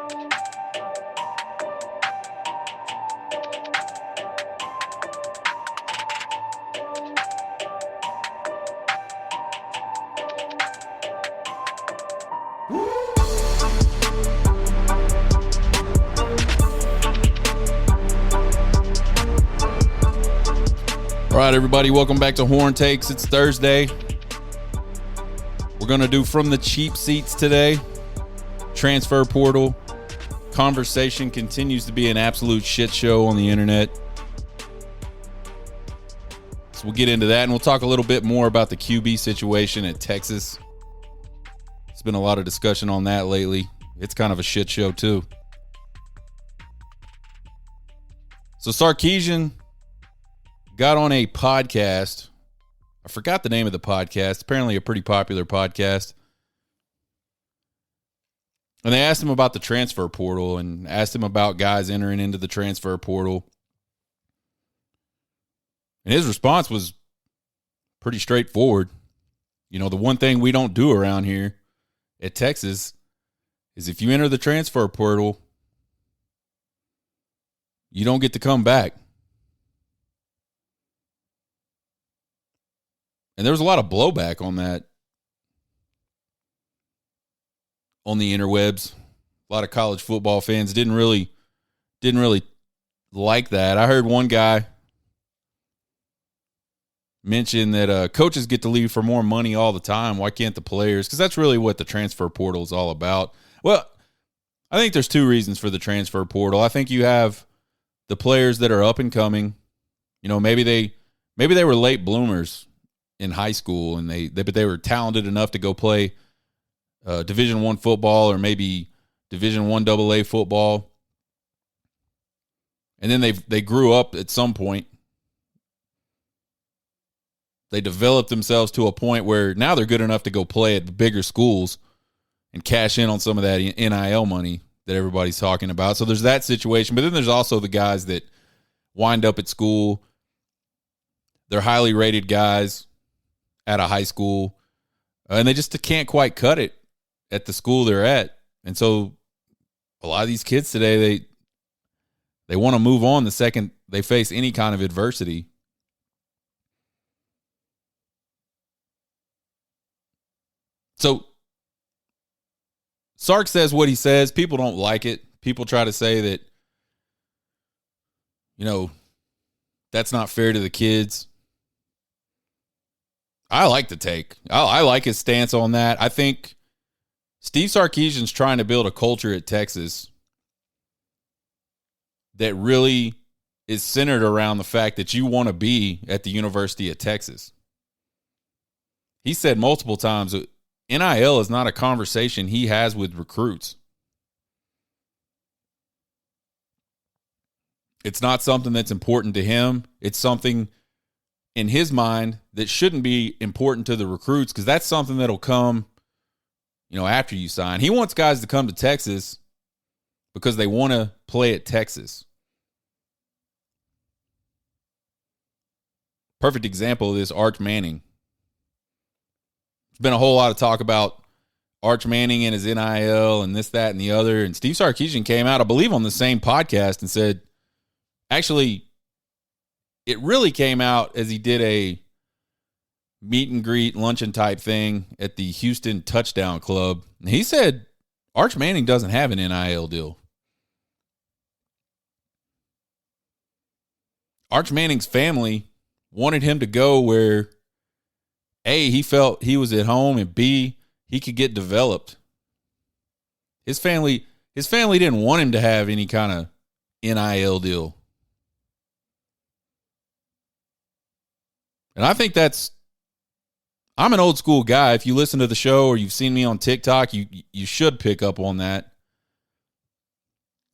All right, everybody, welcome back to Horn Takes. It's Thursday. We're going to do From the Cheap Seats today. Transfer portal. Conversation continues to be an absolute shit show on the internet. So we'll get into that, and we'll talk a little bit more about the QB situation at Texas. There's been a lot of discussion on that lately. It's kind of a shit show, too. So Sarkisian got on a podcast. I forgot the name of the podcast. Apparently a pretty popular podcast. And they asked him about the transfer portal and asked him about guys entering into the transfer portal. And his response was pretty straightforward. You know, the one thing we don't do around here at Texas is if you enter the transfer portal, you don't get to come back. And there was a lot of blowback on that on the interwebs. A lot of college football fans didn't really like that. I heard one guy mention that coaches get to leave for more money all the time. Why can't the players? Because that's really what the transfer portal is all about. Well, I think there's two reasons for the transfer portal. I think you have the players that are up and coming. You know, maybe they were late bloomers in high school, and but they were talented enough to go play Division I football or maybe Division I AA football, and then they grew up at some point. They developed themselves to a point where now they're good enough to go play at the bigger schools and cash in on some of that NIL money that everybody's talking about. So there's that situation, but then there's also the guys that wind up at school. They're highly rated guys at a high school, and they just can't quite cut it at the school they're at. And so a lot of these kids today, they want to move on the second they face any kind of adversity. So Sark says what he says. People don't like it. People try to say that, you know, that's not fair to the kids. I like the take. I like his stance on that. I think Steve Sarkisian's trying to build a culture at Texas that really is centered around the fact that you want to be at the University of Texas. He said multiple times that NIL is not a conversation he has with recruits. It's not something that's important to him. It's something in his mind that shouldn't be important to the recruits, because that's something that'll come, you know, after you sign. He wants guys to come to Texas because they want to play at Texas. Perfect example of this, Arch Manning. There's been a whole lot of talk about Arch Manning and his NIL and this, that, and the other. And Steve Sarkisian came out, I believe, on the same podcast and said, actually, it really came out as he did a meet and greet luncheon type thing at the Houston Touchdown Club. And he said Arch Manning doesn't have an NIL deal. Arch Manning's family wanted him to go where, A, he felt he was at home, and B, he could get developed. His family didn't want him to have any kind of NIL deal. And I think I'm an old school guy. If you listen to the show or you've seen me on TikTok, you should pick up on that.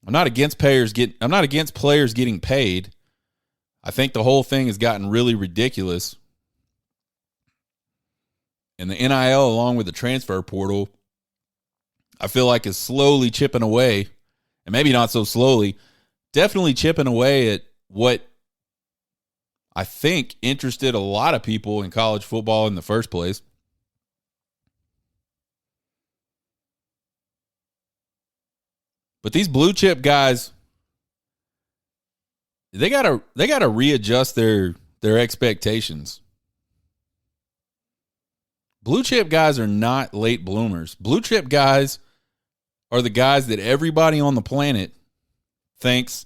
I'm not against players getting paid. I think the whole thing has gotten really ridiculous. And the NIL, along with the transfer portal, I feel like is slowly chipping away, and maybe not so slowly, definitely chipping away at what I think interested a lot of people in college football in the first place. But these blue chip guys, they gotta readjust their expectations. Blue chip guys are not late bloomers. Blue chip guys are the guys that everybody on the planet thinks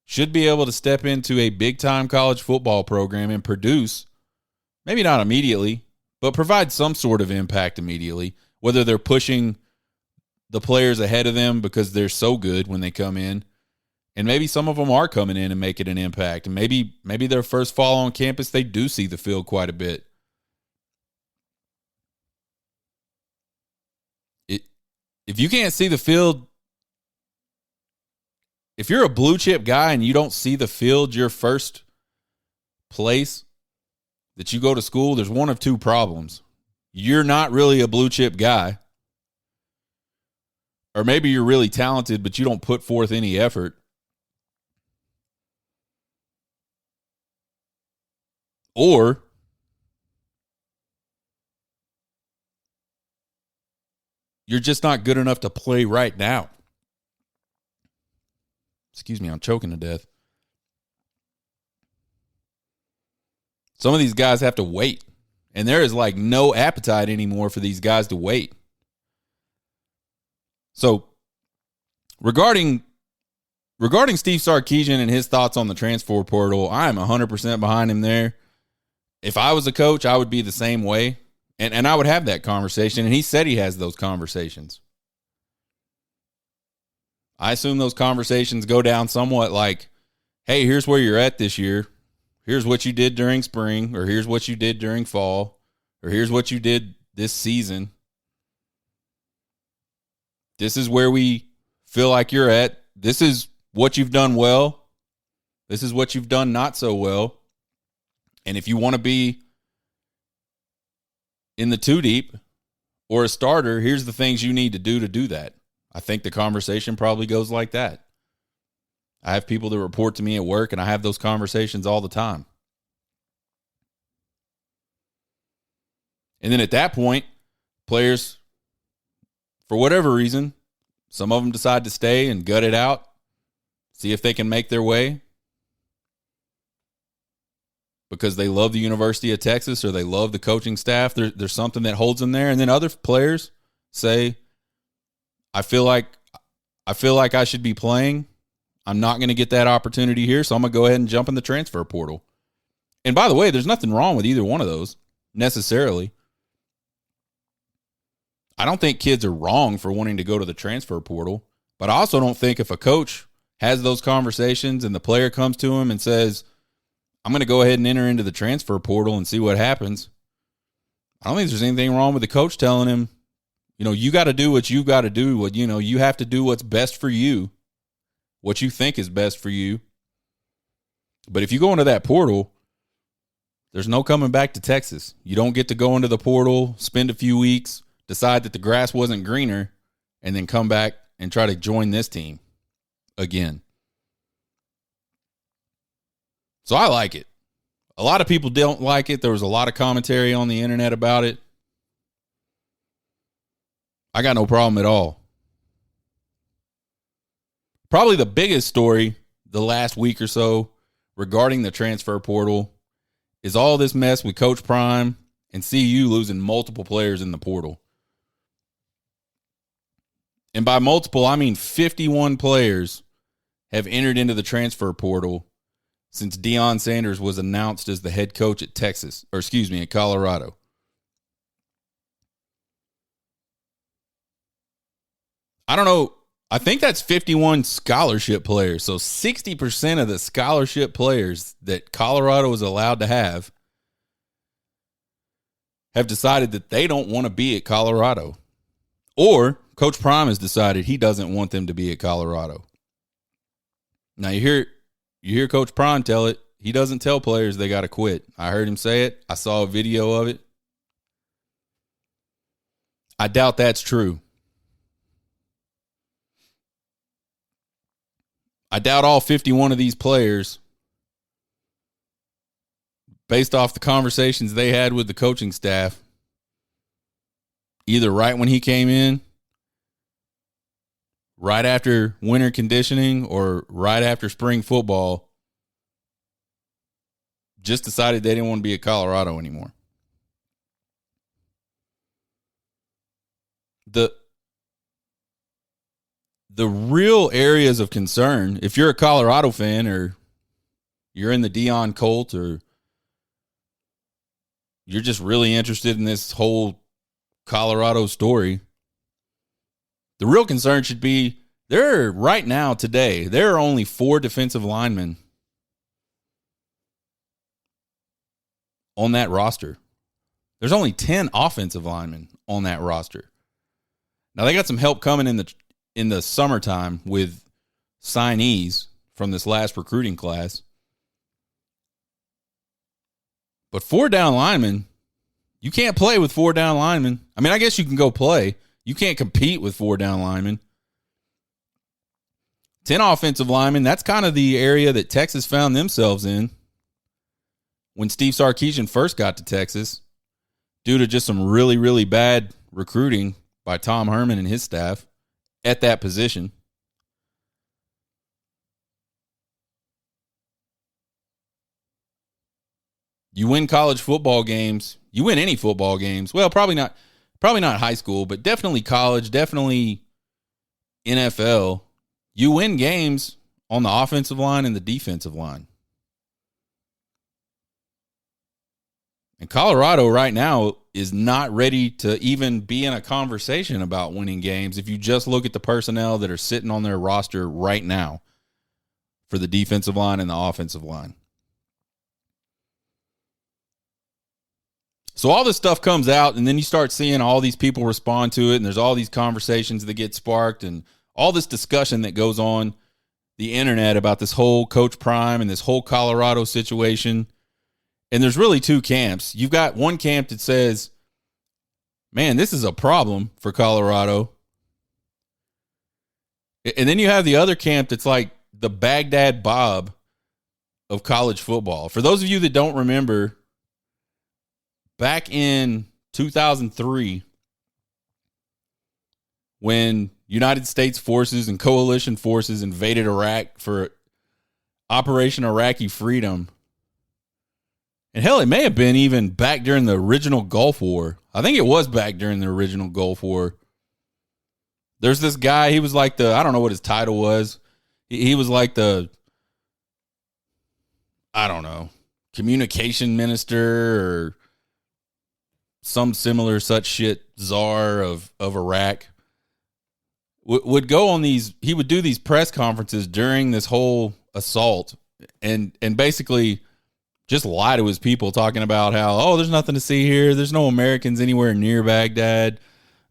should be able to step into a big-time college football program and produce, maybe not immediately, but provide some sort of impact immediately, whether they're pushing the players ahead of them because they're so good when they come in, and maybe some of them are coming in and making an impact, and maybe their first fall on campus, they do see the field quite a bit. If you can't see the field, if you're a blue chip guy and you don't see the field your first place that you go to school, there's one of two problems. You're not really a blue chip guy. Or maybe you're really talented, but you don't put forth any effort. Or you're just not good enough to play right now. Excuse me, I'm choking to death. Some of these guys have to wait. And there is like no appetite anymore for these guys to wait. So regarding Steve Sarkisian and his thoughts on the transfer portal, I'm 100% behind him there. If I was a coach, I would be the same way. And I would have that conversation. And he said he has those conversations. I assume those conversations go down somewhat like, hey, here's where you're at this year. Here's what you did during spring, or here's what you did during fall, or here's what you did this season. This is where we feel like you're at. This is what you've done well. This is what you've done not so well. And if you want to be in the two deep or a starter, here's the things you need to do that. I think the conversation probably goes like that. I have people that report to me at work, and I have those conversations all the time. And then at that point, players, for whatever reason, some of them decide to stay and gut it out, see if they can make their way because they love the University of Texas or they love the coaching staff. There's something that holds them there. And then other players say, I feel like I should be playing. I'm not going to get that opportunity here, so I'm going to go ahead and jump in the transfer portal. And by the way, there's nothing wrong with either one of those necessarily. I don't think kids are wrong for wanting to go to the transfer portal, but I also don't think if a coach has those conversations and the player comes to him and says, I'm going to go ahead and enter into the transfer portal and see what happens, I don't think there's anything wrong with the coach telling him, you got to do what you got to do. You have to do what's best for you, what you think is best for you. But if you go into that portal, there's no coming back to Texas. You don't get to go into the portal, spend a few weeks, decide that the grass wasn't greener, and then come back and try to join this team again. So I like it. A lot of people don't like it. There was a lot of commentary on the internet about it. I got no problem at all. Probably the biggest story the last week or so regarding the transfer portal is all this mess with Coach Prime and CU losing multiple players in the portal. And by multiple, I mean 51 players have entered into the transfer portal since Deion Sanders was announced as the head coach at at Colorado. I don't know. I think that's 51 scholarship players. So 60% of the scholarship players that Colorado is allowed to have decided that they don't want to be at Colorado. Or Coach Prime has decided he doesn't want them to be at Colorado. Now you hear Coach Prime tell it. He doesn't tell players they got to quit. I heard him say it. I saw a video of it. I doubt that's true. I doubt all 51 of these players, based off the conversations they had with the coaching staff, either right when he came in, right after winter conditioning or right after spring football just decided they didn't want to be at Colorado anymore. The real areas of concern, if you're a Colorado fan or you're in the Deion cult or you're just really interested in this whole Colorado story, the real concern should be right now, today, there are only 4 defensive linemen on that roster. There's only 10 offensive linemen on that roster. Now, they got some help coming in the summertime with signees from this last recruiting class. But 4 down linemen, you can't play with 4 down linemen. I mean, I guess you can go play. You can't compete with 4 down linemen. 10 offensive linemen, that's kind of the area that Texas found themselves in when Steve Sarkisian first got to Texas due to just some really, really bad recruiting by Tom Herman and his staff at that position. You win college football games. You win any football games. Well, probably not high school, but definitely college, definitely NFL. You win games on the offensive line and the defensive line. And Colorado right now is not ready to even be in a conversation about winning games if you just look at the personnel that are sitting on their roster right now for the defensive line and the offensive line. So all this stuff comes out, and then you start seeing all these people respond to it, and there's all these conversations that get sparked, and all this discussion that goes on the internet about this whole Coach Prime and this whole Colorado situation. And there's really 2 camps. You've got one camp that says, man, this is a problem for Colorado. And then you have the other camp that's like the Baghdad Bob of college football. For those of you that don't remember, back in 2003, when United States forces and coalition forces invaded Iraq for Operation Iraqi Freedom, and hell, it may have been even back during the original Gulf War. I think it was back during the original Gulf War. There's this guy, he was like I don't know what his title was. He was like I don't know, communication minister or some similar such shit, czar of Iraq. Would go on these, he would do these press conferences during this whole assault and basically just lie to his people, talking about how, oh, there's nothing to see here. There's no Americans anywhere near Baghdad.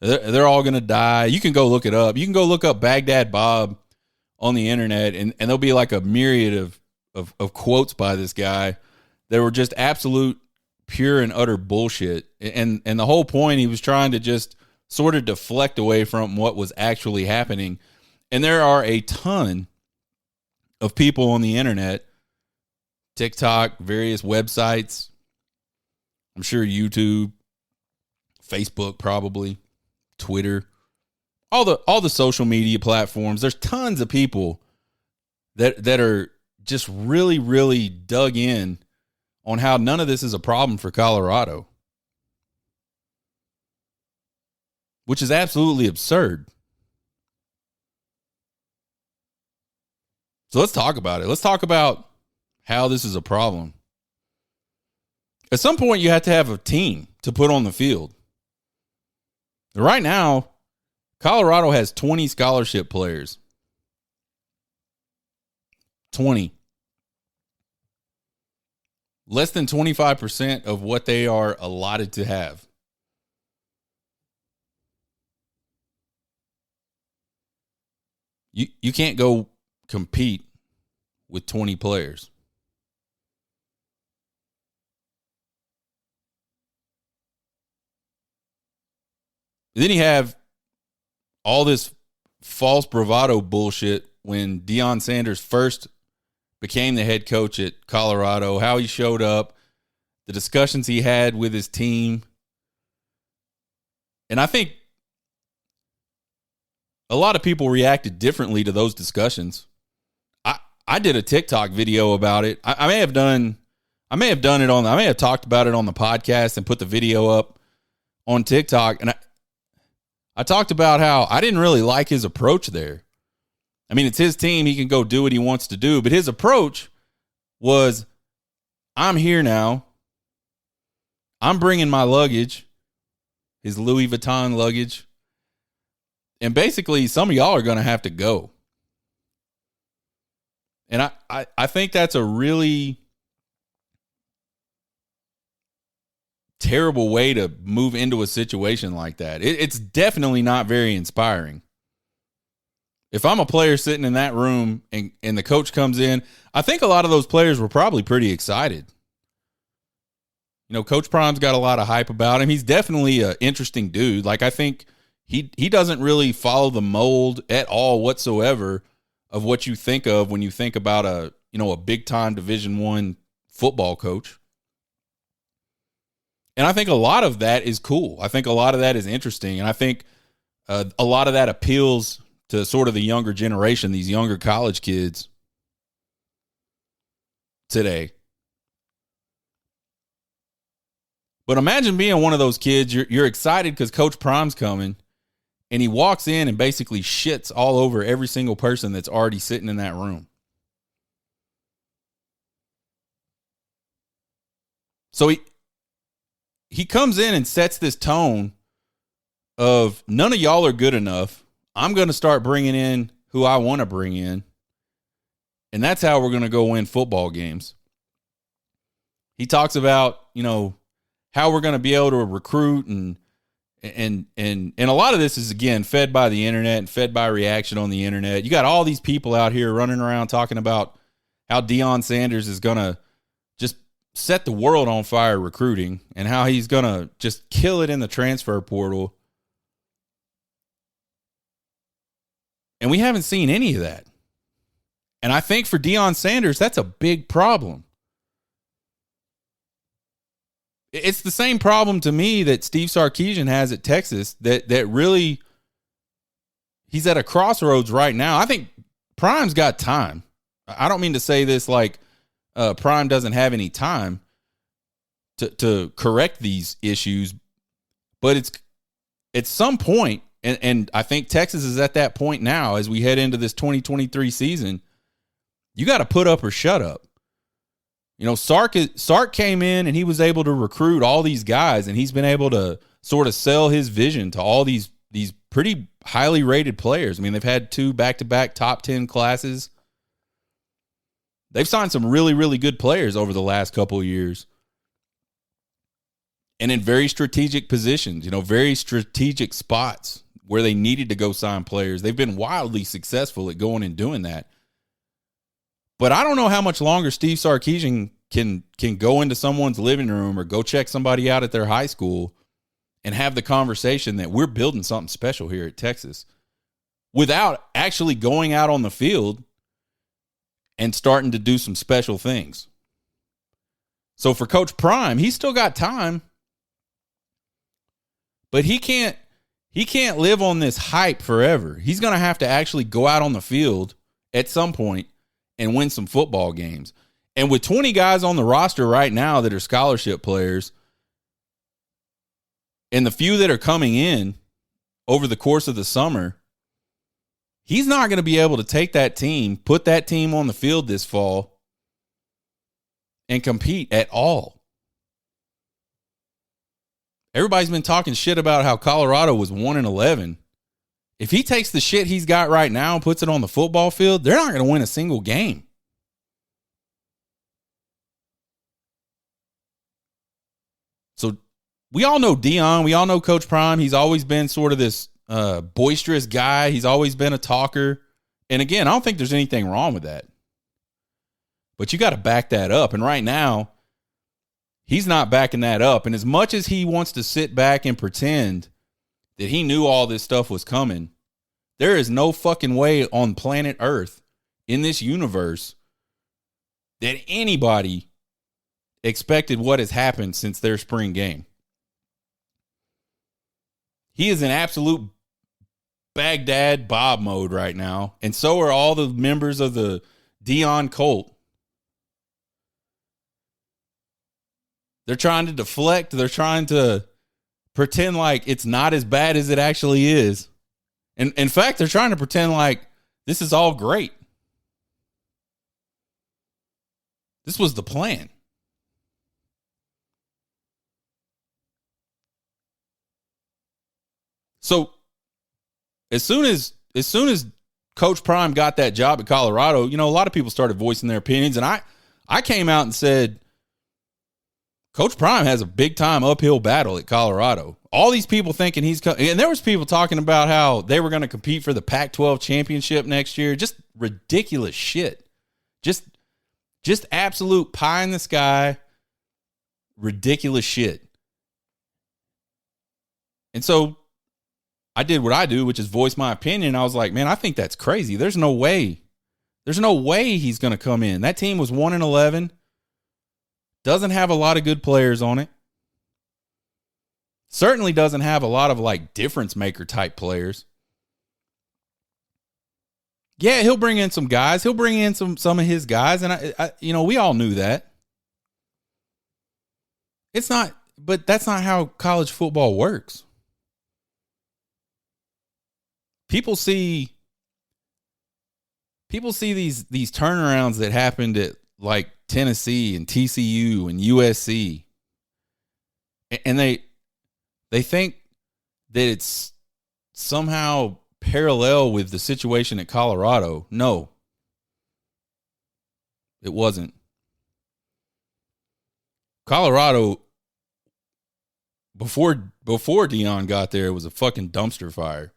They're all going to die. You can go look it up. You can go look up Baghdad Bob on the internet, and there'll be like a myriad of quotes by this guy that were just absolute pure and utter bullshit. And the whole point, he was trying to just sort of deflect away from what was actually happening. And there are a ton of people on the internet, TikTok, various websites, I'm sure YouTube, Facebook probably, Twitter, all the social media platforms. There's tons of people that are just really, really dug in on how none of this is a problem for Colorado, which is absolutely absurd. So let's talk about it. Let's talk about how this is a problem. At some point, you have to have a team to put on the field. Right now, Colorado has 20 scholarship players. 20. Less than 25% of what they are allotted to have. You can't go compete with 20 players. Then you have all this false bravado bullshit when Deion Sanders first became the head coach at Colorado, how he showed up, the discussions he had with his team. And I think a lot of people reacted differently to those discussions. I did a TikTok video about it. I may have talked about it on the podcast and put the video up on TikTok. And I talked about how I didn't really like his approach there. I mean, it's his team. He can go do what he wants to do. But his approach was, I'm here now. I'm bringing my luggage, his Louis Vuitton luggage. And basically, some of y'all are going to have to go. And I think that's a really terrible way to move into a situation like that. It's definitely not very inspiring. If I'm a player sitting in that room and the coach comes in, I think a lot of those players were probably pretty excited. You know, Coach Prime's got a lot of hype about him. He's definitely an interesting dude. Like, I think he doesn't really follow the mold at all whatsoever of what you think of when you think about a big-time Division I football coach. And I think a lot of that is cool. I think a lot of that is interesting. And I think a lot of that appeals to sort of the younger generation, these younger college kids today. But imagine being one of those kids. You're excited because Coach Prime's coming, and he walks in and basically shits all over every single person that's already sitting in that room. So he comes in and sets this tone of, none of y'all are good enough. I'm going to start bringing in who I want to bring in. And that's how we're going to go win football games. He talks about, how we're going to be able to recruit and a lot of this is, again, fed by the internet and fed by reaction on the internet. You got all these people out here running around talking about how Deion Sanders is going to just set the world on fire recruiting and how he's going to just kill it in the transfer portal. And we haven't seen any of that. And I think for Deion Sanders, that's a big problem. It's the same problem to me that Steve Sarkisian has at Texas, that really he's at a crossroads right now. I think Prime's got time. I don't mean to say this like Prime doesn't have any time to correct these issues, but it's at some point, and I think Texas is at that point now as we head into this 2023 season, you got to put up or shut up. Sark came in and he was able to recruit all these guys, and he's been able to sort of sell his vision to all these pretty highly rated players. I mean, they've had 2 back-to-back top 10 classes. They've signed some really, really good players over the last couple of years. And in very strategic positions, very strategic spots where they needed to go sign players. They've been wildly successful at going and doing that. But I don't know how much longer Steve Sarkisian can go into someone's living room or go check somebody out at their high school and have the conversation that we're building something special here at Texas without actually going out on the field and starting to do some special things. So for Coach Prime, he's still got time, but he can't live on this hype forever. He's going to have to actually go out on the field at some point and win some football games. And with 20 guys on the roster right now that are scholarship players, and the few that are coming in over the course of the summer, he's not going to be able to take that team, put that team on the field this fall, and compete at all. Everybody's been talking shit about how Colorado was 1-11. If he takes the shit he's got right now and puts it on the football field, they're not going to win a single game. So we all know Deion. We all know Coach Prime. He's always been sort of this boisterous guy. He's always been a talker. And again, I don't think there's anything wrong with that. But you got to back that up. And right now, he's not backing that up. And as much as he wants to sit back and pretend that he knew all this stuff was coming, there is no fucking way on planet Earth in this universe that anybody expected what has happened since their spring game. He is an absolute Baghdad Bob mode right now, and so are all the members of the Deion cult. They're trying to deflect. They're trying to pretend like it's not as bad as it actually is. And in fact, they're trying to pretend like this is all great. This was the plan. So as soon as Coach Prime got that job at Colorado, a lot of people started voicing their opinions, and I came out and said, Coach Prime has a big time uphill battle at Colorado. All these people thinking and there was people talking about how they were going to compete for the Pac-12 championship next year. Just ridiculous shit. Just absolute pie in the sky, ridiculous shit. And so I did what I do, which is voice my opinion. I was like, man, I think that's crazy. There's no way. There's no way he's going to come in. That team was 1-11. Doesn't have a lot of good players on it. Certainly doesn't have a lot of like difference maker type players. Yeah, he'll bring in some guys. He'll bring in some of his guys, and I we all knew that. But that's not how college football works. People see these turnarounds that happened at like Tennessee and TCU and USC, and they think that it's somehow parallel with the situation at Colorado. No, it wasn't. Colorado, before Deion got there, it was a fucking dumpster fire.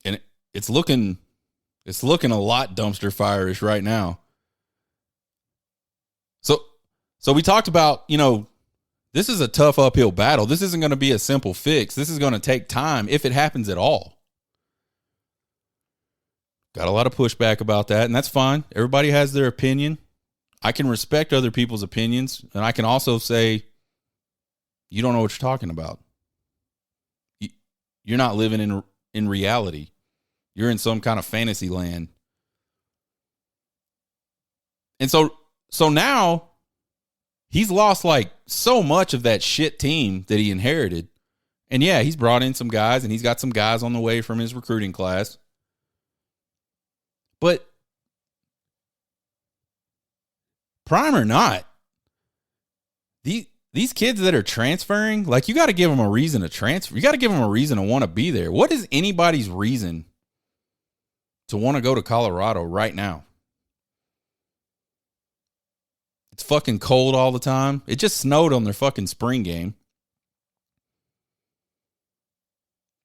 And it's looking a lot dumpster fire-ish right now. So we talked about, this is a tough uphill battle. This isn't going to be a simple fix. This is going to take time if it happens at all. Got a lot of pushback about that, and that's fine. Everybody has their opinion. I can respect other people's opinions, and I can also say, you don't know what you're talking about. You're not living in reality. You're in some kind of fantasy land. And so now he's lost like so much of that shit team that he inherited. And yeah, he's brought in some guys, and he's got some guys on the way from his recruiting class. But Prime or not, these kids that are transferring, like, you got to give them a reason to transfer. You got to give them a reason to want to be there. What is anybody's reason to want to go to Colorado right now? It's fucking cold all the time. It just snowed on their fucking spring game.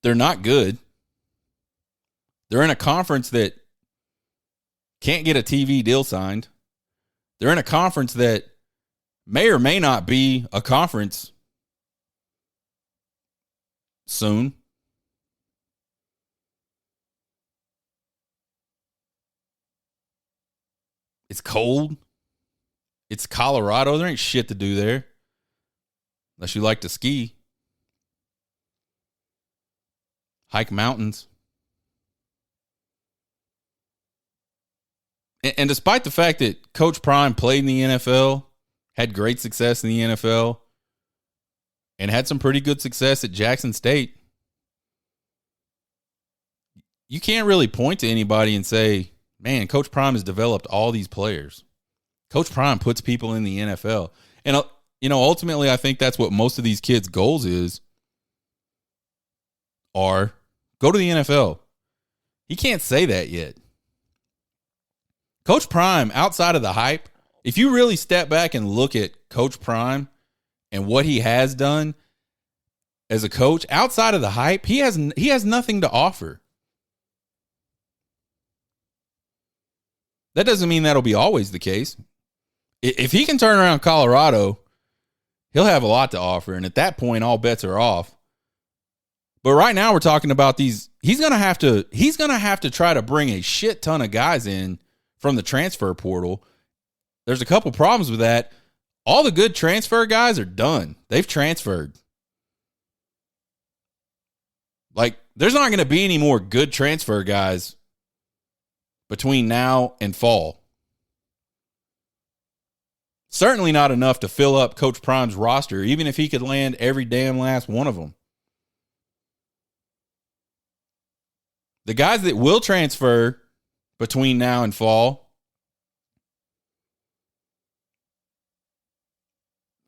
They're not good. They're in a conference that can't get a TV deal signed. They're in a conference that may or may not be a conference soon. It's cold. It's Colorado. There ain't shit to do there unless you like to ski, hike mountains. And despite the fact that Coach Prime played in the NFL, had great success in the NFL, and had some pretty good success at Jackson State, you can't really point to anybody and say, man, Coach Prime has developed all these players. Coach Prime puts people in the NFL. And, ultimately, I think that's what most of these kids' goals are go to the NFL. He can't say that yet. Coach Prime, outside of the hype, if you really step back and look at Coach Prime and what he has done as a coach, outside of the hype, he has nothing to offer. That doesn't mean that'll be always the case. If he can turn around Colorado, he'll have a lot to offer, and at that point, all bets are off. But right now, we're talking about these. He's gonna have to try to bring a shit ton of guys in from the transfer portal. There's a couple problems with that. All the good transfer guys are done. They've transferred. There's not going to be any more good transfer guys between now and fall. Certainly not enough to fill up Coach Prime's roster, even if he could land every damn last one of them. The guys that will transfer between now and fall,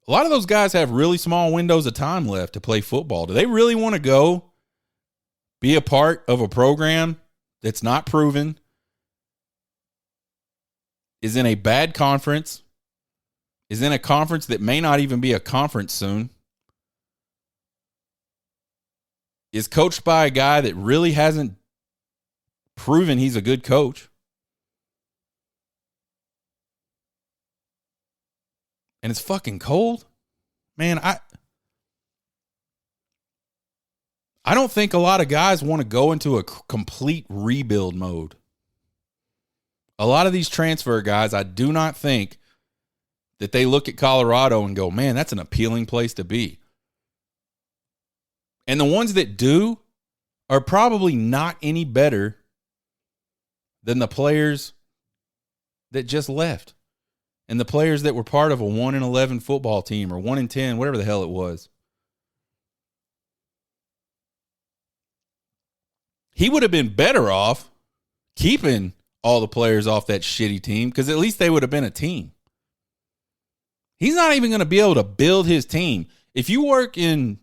a lot of those guys have really small windows of time left to play football. Do they really want to go be a part of a program that's not proven, is in a bad conference, is in a conference that may not even be a conference soon, is coached by a guy that really hasn't proven he's a good coach, and it's fucking cold? Man, I don't think a lot of guys want to go into a complete rebuild mode. A lot of these transfer guys, I do not think that they look at Colorado and go, man, that's an appealing place to be. And the ones that do are probably not any better than the players that just left and the players that were part of a 1-11 football team or 1-10, whatever the hell it was. He would have been better off keeping all the players off that shitty team because at least they would have been a team. He's not even going to be able to build his team. If you work in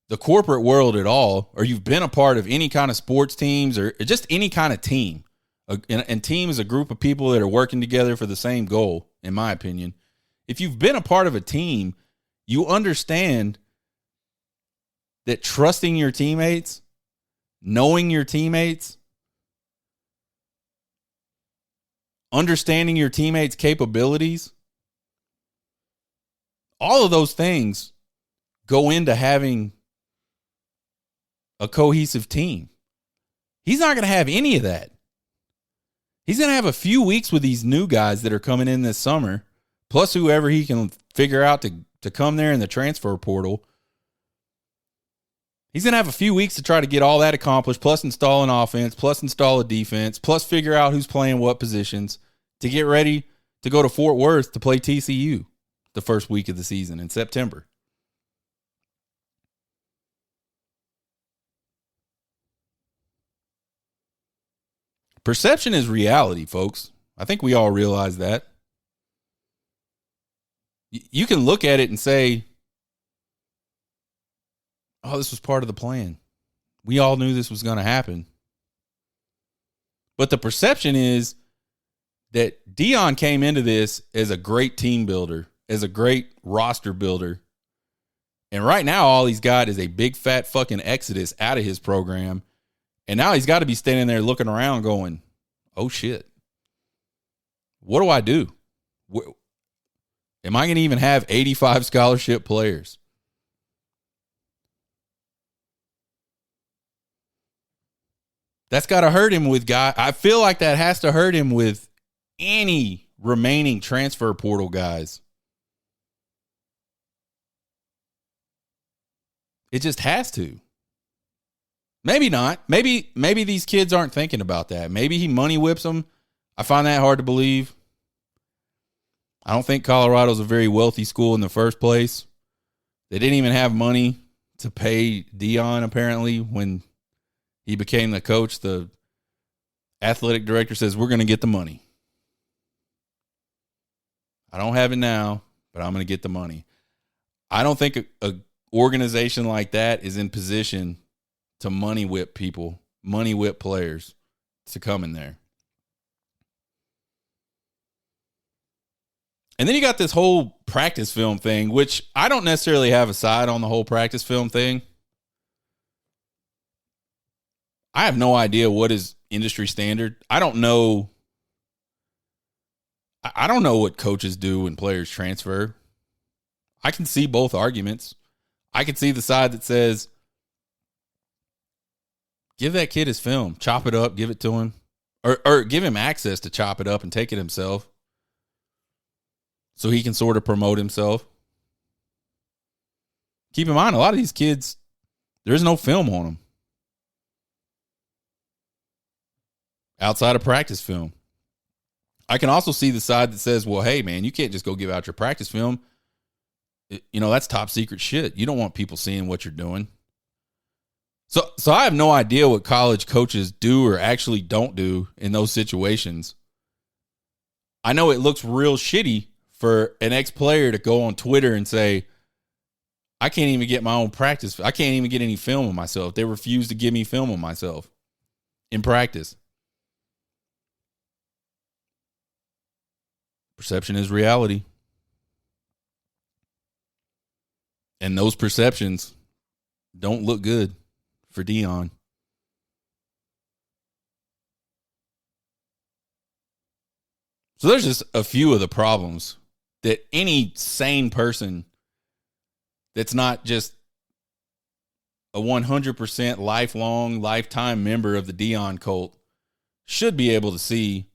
the corporate world at all, or you've been a part of any kind of sports teams or just any kind of team, and team is a group of people that are working together for the same goal, in my opinion. If you've been a part of a team, you understand that trusting your teammates, knowing your teammates, understanding your teammates' capabilities, all of those things go into having a cohesive team. He's not going to have any of that. He's going to have a few weeks with these new guys that are coming in this summer, plus whoever he can figure out to come there in the transfer portal. He's going to have a few weeks to try to get all that accomplished, plus install an offense, plus install a defense, plus figure out who's playing what positions to get ready to go to Fort Worth to play TCU the first week of the season in September. Perception is reality, folks. I think we all realize that. You can look at it and say, oh, this was part of the plan. We all knew this was going to happen. But the perception is that Deion came into this as a great team builder, as a great roster builder. And right now, all he's got is a big fat fucking exodus out of his program. And now he's got to be standing there looking around going, oh shit, what do I do? Am I going to even have 85 scholarship players? That's got to hurt him with guys. I feel like that has to hurt him with any remaining transfer portal guys. It just has to. Maybe not. Maybe these kids aren't thinking about that. Maybe he money whips them. I find that hard to believe. I don't think Colorado's a very wealthy school in the first place. They didn't even have money to pay Deion, apparently, when he became the coach. The athletic director says, we're going to get the money. I don't have it now, but I'm going to get the money. I don't think a organization like that is in position to money whip people, money whip players to come in there. And then you got this whole practice film thing, which I don't necessarily have a side on the whole practice film thing. I have no idea what is industry standard. I don't know what coaches do when players transfer. I can see both arguments. I can see the side that says, give that kid his film, chop it up, give it to him, or give him access to chop it up and take it himself so he can sort of promote himself. Keep in mind, a lot of these kids, there's no film on them. outside of practice film. I can also see the side that says, well, hey, man, you can't just go give out your practice film. That's top secret shit. You don't want people seeing what you're doing. So I have no idea what college coaches do or actually don't do in those situations. I know it looks real shitty for an ex-player to go on Twitter and say, I can't even get my own practice. I can't even get any film of myself. They refuse to give me film of myself in practice. Perception is reality. And those perceptions don't look good for Deion. So there's just a few of the problems that any sane person that's not just a 100% lifelong, lifetime member of the Deion cult should be able to see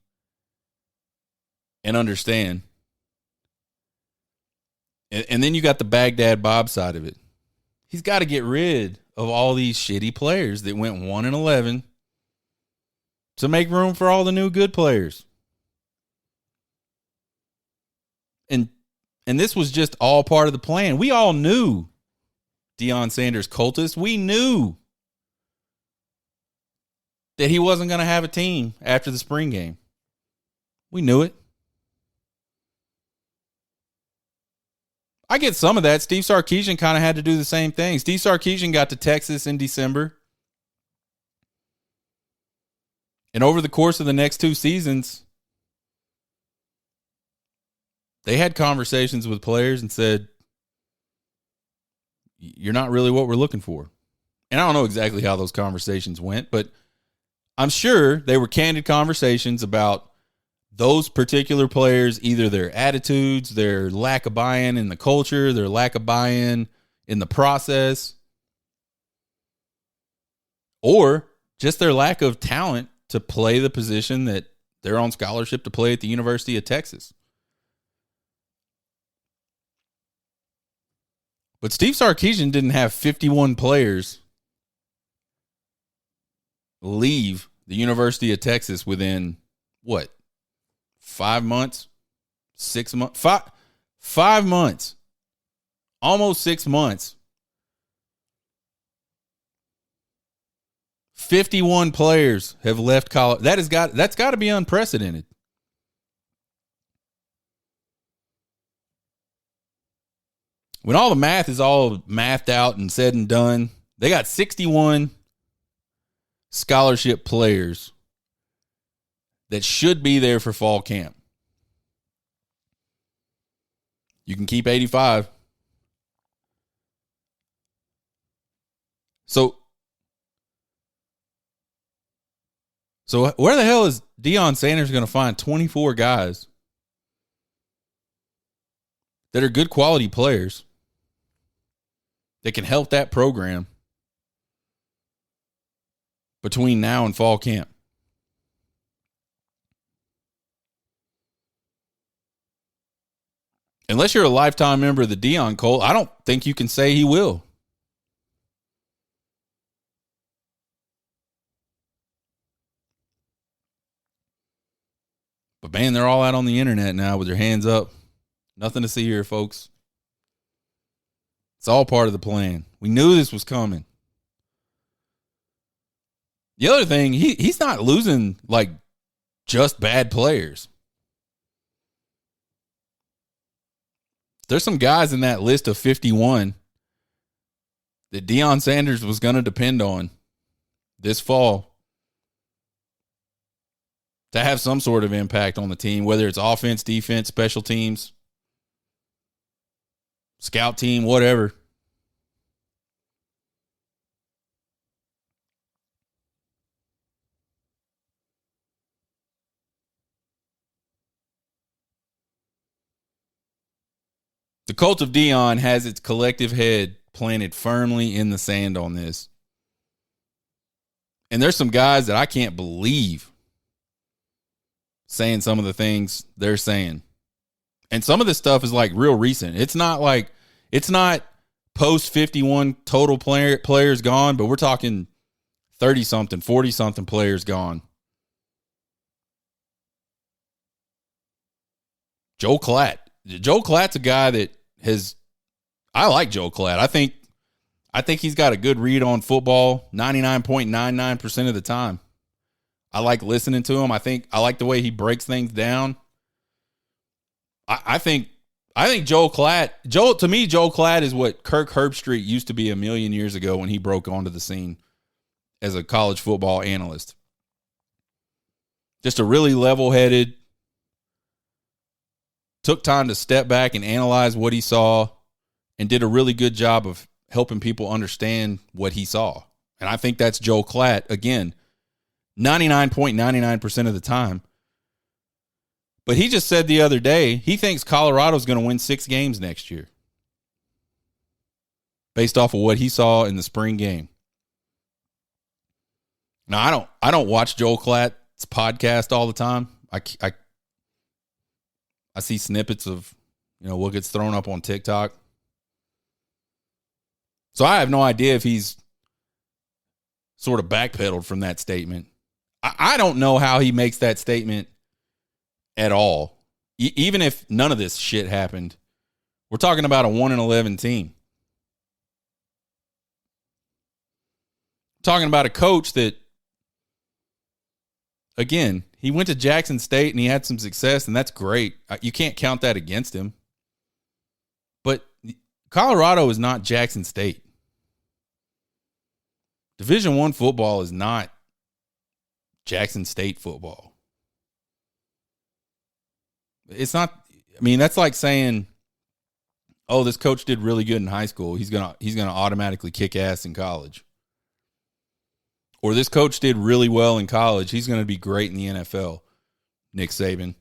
and understand. And then you got the Baghdad Bob side of it. He's got to get rid of all these shitty players that went 1-11 to make room for all the new good players. And this was just all part of the plan. We all knew Deion Sanders cultists. We knew that he wasn't going to have a team after the spring game. We knew it. I get some of that. Steve Sarkisian kind of had to do the same thing. Steve Sarkisian got to Texas in December. And over the course of the next 2 seasons, they had conversations with players and said, you're not really what we're looking for. And I don't know exactly how those conversations went, but I'm sure they were candid conversations about those particular players, either their attitudes, their lack of buy-in in the culture, their lack of buy-in in the process, or just their lack of talent to play the position that they're on scholarship to play at the University of Texas. But Steve Sarkisian didn't have 51 players leave the University of Texas within, 5 months? 6 months? 5 months. Almost 6 months. 51 players have left college. That's got to be unprecedented. When all the math is all mathed out and said and done, they got 61 scholarship players that should be there for fall camp. You can keep 85. So where the hell is Deion Sanders going to find 24 guys that are good quality players that can help that program between now and fall camp? Unless you're a lifetime member of the Deion cult, I don't think you can say he will. But man, they're all out on the internet now with their hands up. Nothing to see here, folks. It's all part of the plan. We knew this was coming. The other thing, he's not losing like just bad players. There's some guys in that list of 51 that Deion Sanders was going to depend on this fall to have some sort of impact on the team, whether it's offense, defense, special teams, scout team, whatever. The cult of Deion has its collective head planted firmly in the sand on this. And there's some guys that I can't believe saying some of the things they're saying. And some of this stuff is like real recent. It's not post 51 total players gone, but we're talking 30 something, 40 something players gone. Joe Klatt. Joe Klatt's a guy that I like Joe Klatt. I think he's got a good read on football 99.99% of the time. I like listening to him. I like the way he breaks things down. I think Joe Klatt, to me, Joe Klatt is what Kirk Herbstreit used to be a million years ago when he broke onto the scene as a college football analyst. Just a really level-headed, took time to step back and analyze what he saw, and did a really good job of helping people understand what he saw. And I think that's Joe Klatt, again, 99.99% of the time. But he just said the other day, he thinks Colorado's going to win 6 games next year based off of what he saw in the spring game. Now, I don't watch Joel Klatt's podcast all the time. I see snippets of, what gets thrown up on TikTok. So I have no idea if he's sort of backpedaled from that statement. I don't know how he makes that statement at all. Even if none of this shit happened, we're talking about a 1-11 team. Talking about a coach that, again, he went to Jackson State and he had some success, and that's great. You can't count that against him. But Colorado is not Jackson State. Division I football is not Jackson State football. It's not, that's like saying, oh, this coach did really good in high school. He's gonna automatically kick ass in college. Or this coach did really well in college. He's going to be great in the NFL. Nick Saban.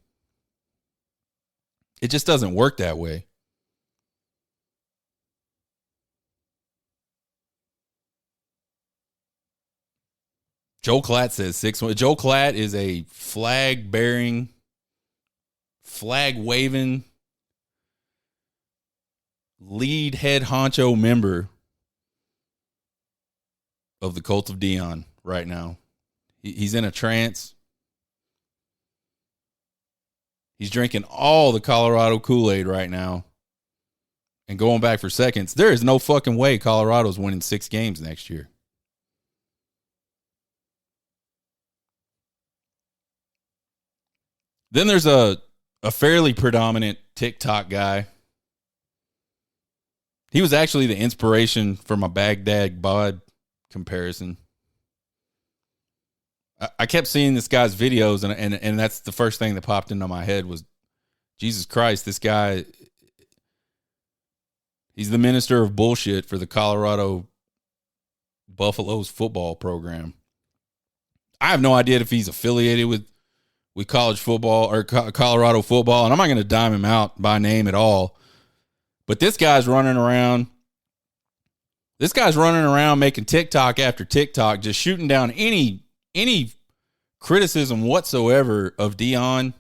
It just doesn't work that way. Joe Klatt says 6-1. Joe Klatt is a flag-bearing, flag-waving, lead head honcho member of the cult of Deion right now. He's in a trance. He's drinking all the Colorado Kool-Aid right now and going back for seconds. There is no fucking way Colorado's winning 6 games next year. Then there's a fairly predominant TikTok guy. He was actually the inspiration for my Baghdad bod comparison. I kept seeing this guy's videos, and that's the first thing that popped into my head was, Jesus Christ, this guy, he's the minister of bullshit for the Colorado Buffaloes football program. I have no idea if he's affiliated with college football or Colorado football, and I'm not going to dime him out by name at all. But this guy's running around. This guy's running around making TikTok after TikTok, just shooting down any criticism whatsoever of Deion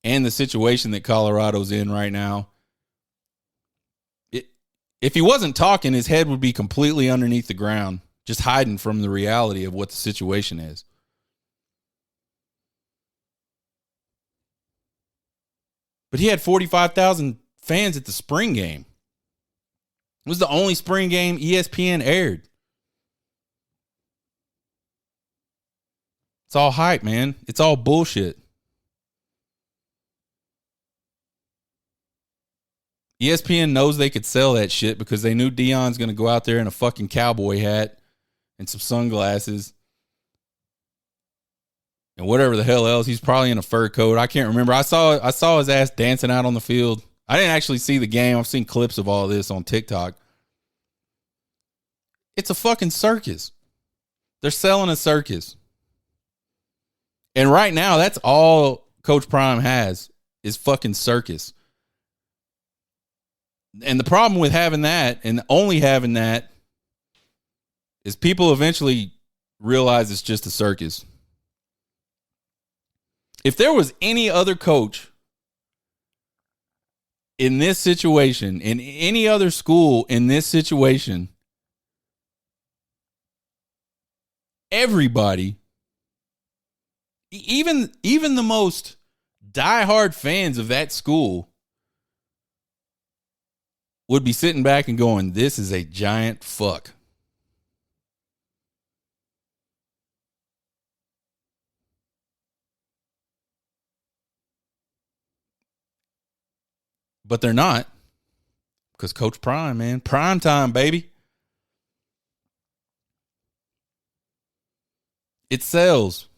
and the situation that Colorado's in right now. If he wasn't talking, his head would be completely underneath the ground, just hiding from the reality of what the situation is. But he had 45,000 fans at the spring game. It was the only spring game ESPN aired. It's all hype, man. It's all bullshit. ESPN knows they could sell that shit because they knew Deion's going to go out there in a fucking cowboy hat and some sunglasses and whatever the hell else. He's probably in a fur coat. I can't remember. I saw his ass dancing out on the field. I didn't actually see the game. I've seen clips of all this on TikTok. It's a fucking circus. They're selling a circus. And right now, that's all Coach Prime has is fucking circus. And the problem with having that and only having that is people eventually realize it's just a circus. If there was any other coach in this situation, in any other school in this situation, everybody, even the most diehard fans of that school would be sitting back and going, this is a giant fuck. But they're not, because Coach Prime, man. Prime time, baby. It sells.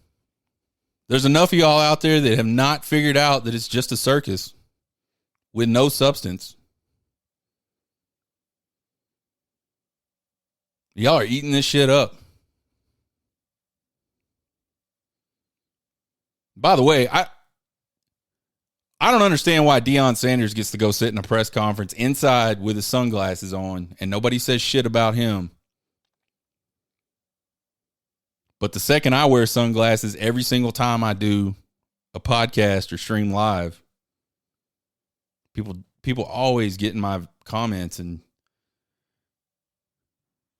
There's enough of y'all out there that have not figured out that it's just a circus with no substance. Y'all are eating this shit up. By the way, I don't understand why Deion Sanders gets to go sit in a press conference inside with his sunglasses on and nobody says shit about him. But the second I wear sunglasses every single time I do a podcast or stream live, people always get in my comments and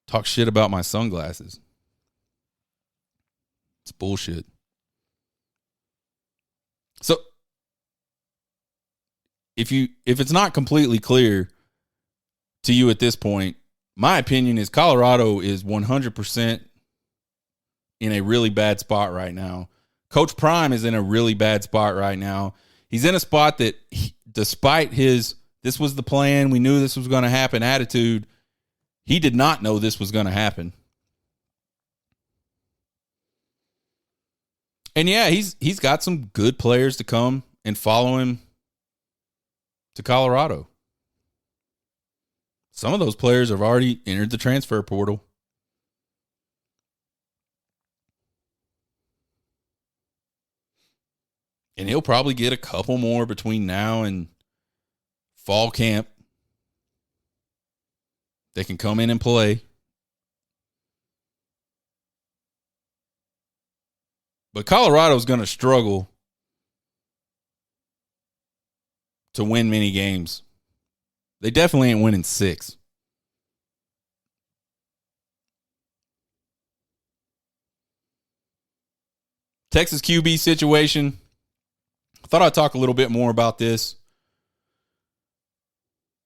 talk shit about my sunglasses. It's bullshit. So if it's not completely clear to you at this point, my opinion is Colorado is 100% in a really bad spot right now. Coach Prime is in a really bad spot right now. He's in a spot that, despite his "this was the plan, we knew this was going to happen" attitude, he did not know this was going to happen. And yeah, he's got some good players to come and follow him to Colorado. Some of those players have already entered the transfer portal. And he'll probably get a couple more between now and fall camp. They can come in and play. But Colorado's going to struggle to win many games. They definitely ain't winning 6. Texas QB situation. I thought I'd talk a little bit more about this.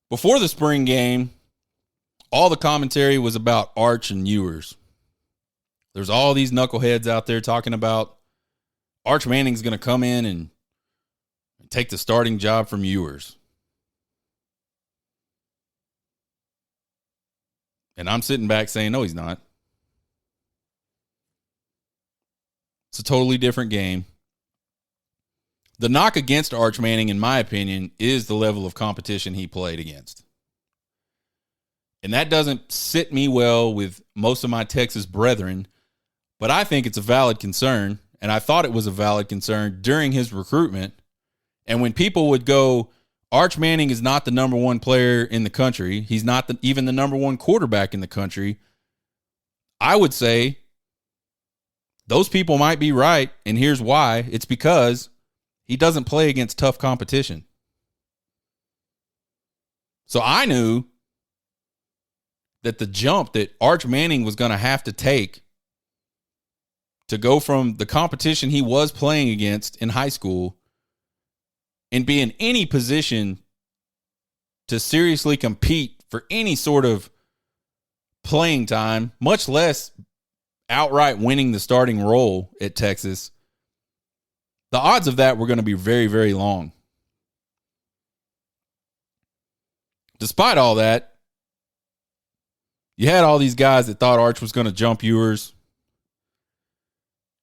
Before the spring game, all the commentary was about Arch and Ewers. There's all these knuckleheads out there talking about Arch Manning's going to come in and take the starting job from Ewers. And I'm sitting back saying, no, he's not. It's a totally different game. The knock against Arch Manning, in my opinion, is the level of competition he played against. And that doesn't sit me well with most of my Texas brethren, but I think it's a valid concern, and I thought it was a valid concern during his recruitment. And when people would go, Arch Manning is not the number one player in the country, he's not even the number one quarterback in the country, I would say those people might be right, and here's why. It's because he doesn't play against tough competition. So I knew that the jump that Arch Manning was going to have to take to go from the competition he was playing against in high school and be in any position to seriously compete for any sort of playing time, much less outright winning the starting role at Texas, the odds of that were going to be very, very long. Despite all that, you had all these guys that thought Arch was going to jump Ewers.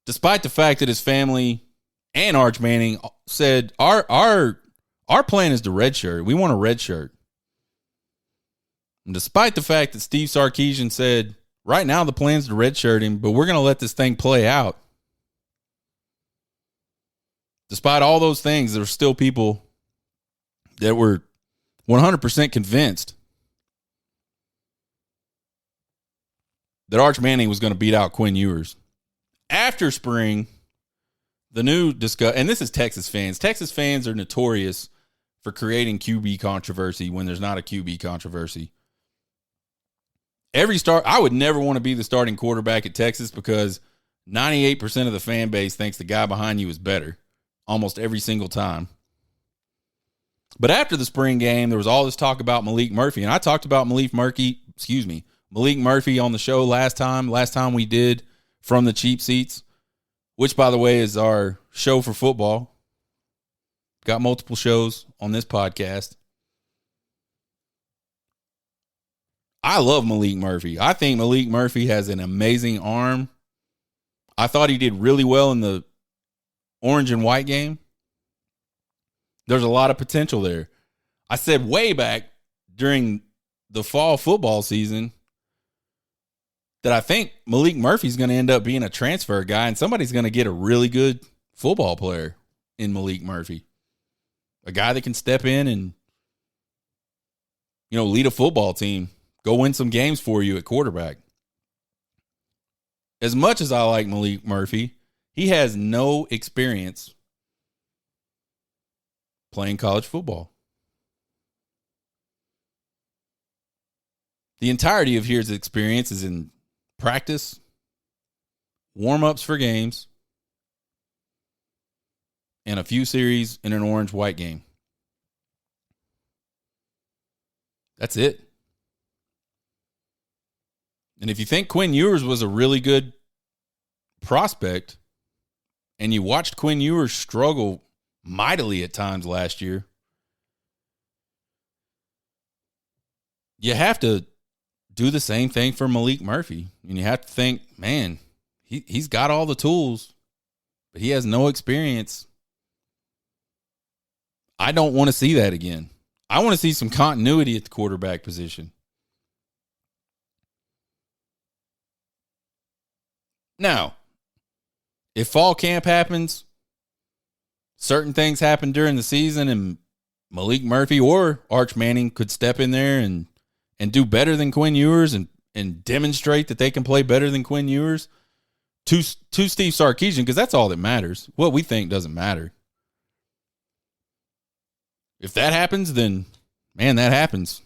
Despite the fact that his family and Arch Manning said, our plan is to redshirt. We want a redshirt. And despite the fact that Steve Sarkisian said, right now the plan's to redshirt him, but we're going to let this thing play out. Despite all those things, there were still people that were 100% convinced that Arch Manning was going to beat out Quinn Ewers. After spring, the new and this is Texas fans. Texas fans are notorious for creating QB controversy when there's not a QB controversy. I would never want to be the starting quarterback at Texas because 98% of the fan base thinks the guy behind you is better. almost every single time. But after the spring game, there was all this talk about Malik Murphy. And I talked about Malik Murphy on the show last time we did From the Cheap Seats, which, by the way, is our show for football. Got multiple shows on this podcast. I love Malik Murphy. I think Malik Murphy has an amazing arm. I thought he did really well in the orange and white game. There's a lot of potential there. I said way back during the fall football season that I think Malik Murphy's going to end up being a transfer guy, and somebody's going to get a really good football player in Malik Murphy. A guy that can step in and, lead a football team, go win some games for you at quarterback. As much as I like Malik Murphy, he has no experience playing college football. The entirety of his experience is in practice, warm-ups for games, and a few series in an orange-white game. That's it. And if you think Quinn Ewers was a really good prospect, and you watched Quinn Ewers struggle mightily at times last year, you have to do the same thing for Malik Murphy. And you have to think, man, he's got all the tools, but he has no experience. I don't want to see that again. I want to see some continuity at the quarterback position. Now, if fall camp happens, certain things happen during the season, and Malik Murphy or Arch Manning could step in there and do better than Quinn Ewers and demonstrate that they can play better than Quinn Ewers to Steve Sarkisian, because that's all that matters. What we think doesn't matter. If that happens, then, man, that happens.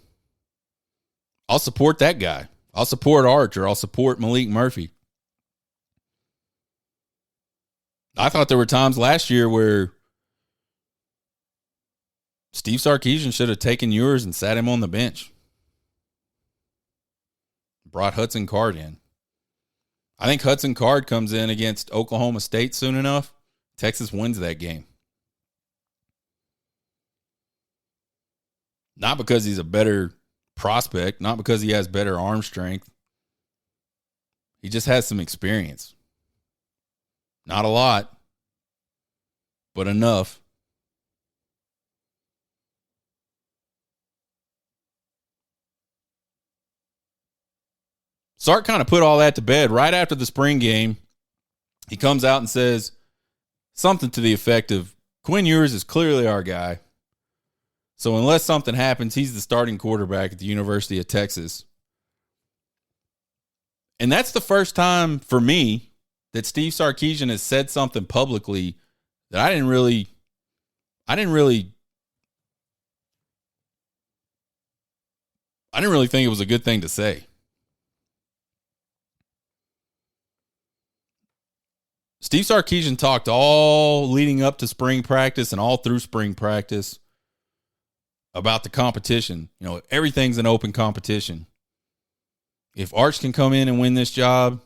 I'll support that guy. I'll support Arch, or I'll support Malik Murphy. I thought there were times last year where Steve Sarkisian should have taken Ewers and sat him on the bench. Brought Hudson Card in. I think Hudson Card comes in against Oklahoma State soon enough. Texas wins that game. Not because he's a better prospect, not because he has better arm strength. He just has some experience. Not a lot, but enough. Sark kind of put all that to bed right after the spring game. He comes out and says something to the effect of, Quinn Ewers is clearly our guy. So unless something happens, he's the starting quarterback at the University of Texas. And that's the first time for me that Steve Sarkisian has said something publicly that I didn't really think it was a good thing to say. Steve Sarkisian talked all leading up to spring practice and all through spring practice about the competition. Everything's an open competition. If Arch can come in and win this job,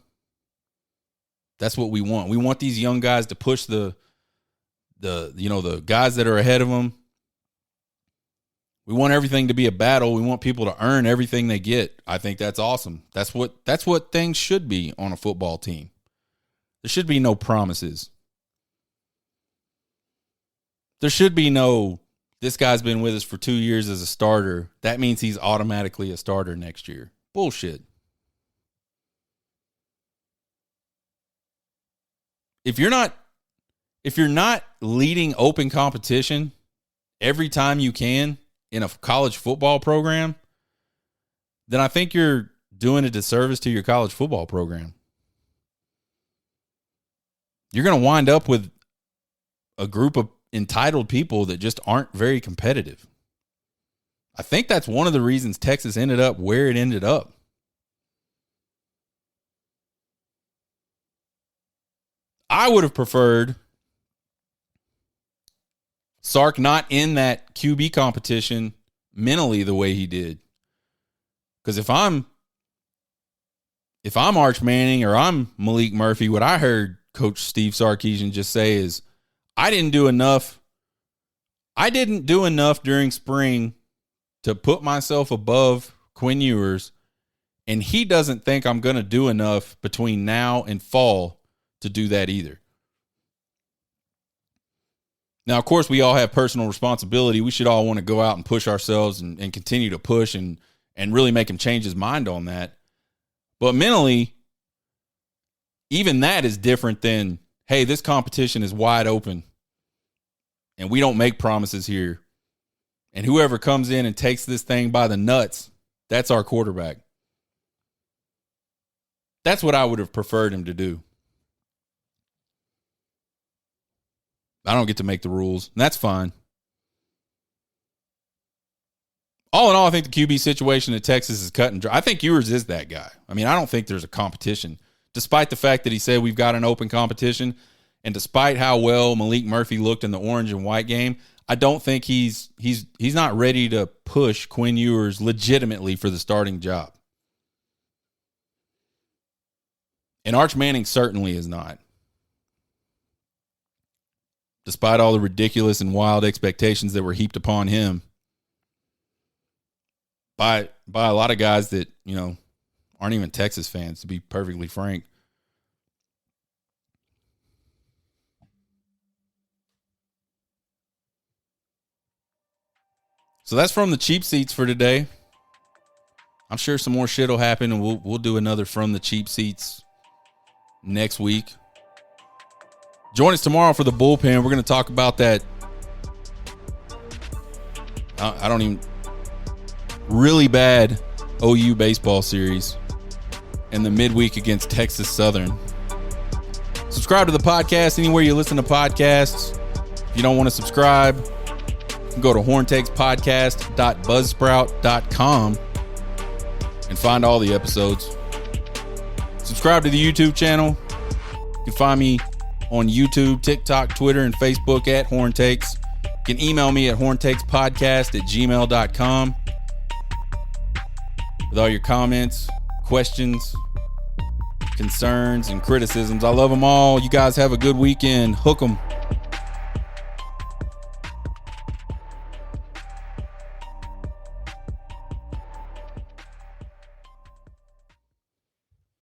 that's what we want. We want these young guys to push the guys that are ahead of them. We want everything to be a battle. We want people to earn everything they get. I think that's awesome. That's what things should be on a football team. There should be no promises. There should be no, this guy's been with us for 2 years as a starter. That means he's automatically a starter next year. Bullshit. If you're not leading open competition every time you can in a college football program, then I think you're doing a disservice to your college football program. You're going to wind up with a group of entitled people that just aren't very competitive. I think that's one of the reasons Texas ended up where it ended up. I would have preferred Sark not in that QB competition mentally the way he did. Because if I'm Arch Manning or I'm Malik Murphy, what I heard Coach Steve Sarkisian just say is, I didn't do enough during spring to put myself above Quinn Ewers, and he doesn't think I'm going to do enough between now and fall to do that either. Now, of course, we all have personal responsibility. We should all want to go out and push ourselves and continue to push and really make him change his mind on that. But mentally, even that is different than, hey, this competition is wide open and we don't make promises here. And whoever comes in and takes this thing by the nuts, that's our quarterback. That's what I would have preferred him to do. I don't get to make the rules, and that's fine. All in all, I think the QB situation in Texas is cut and dry. I think Ewers is that guy. I mean, I don't think there's a competition, despite the fact that he said we've got an open competition, and despite how well Malik Murphy looked in the orange and white game, I don't think he's not ready to push Quinn Ewers legitimately for the starting job. And Arch Manning certainly is not. Despite all the ridiculous and wild expectations that were heaped upon him by a lot of guys that, aren't even Texas fans, to be perfectly frank. So that's from the cheap seats for today. I'm sure some more shit will happen, and we'll do another from the cheap seats next week. Join us tomorrow for the bullpen. We're going to talk about that. I don't even really bad OU baseball series and the midweek against Texas Southern. Subscribe to the podcast anywhere you listen to podcasts. If you don't want to subscribe, you can go to horntakespodcast.buzzsprout.com and find all the episodes. Subscribe to the YouTube channel. You can find me on YouTube, TikTok, Twitter, and Facebook at Horn Takes. You can email me at horntakespodcast@gmail.com with all your comments, questions, concerns, and criticisms. I love them all. You guys have a good weekend. Hook 'em.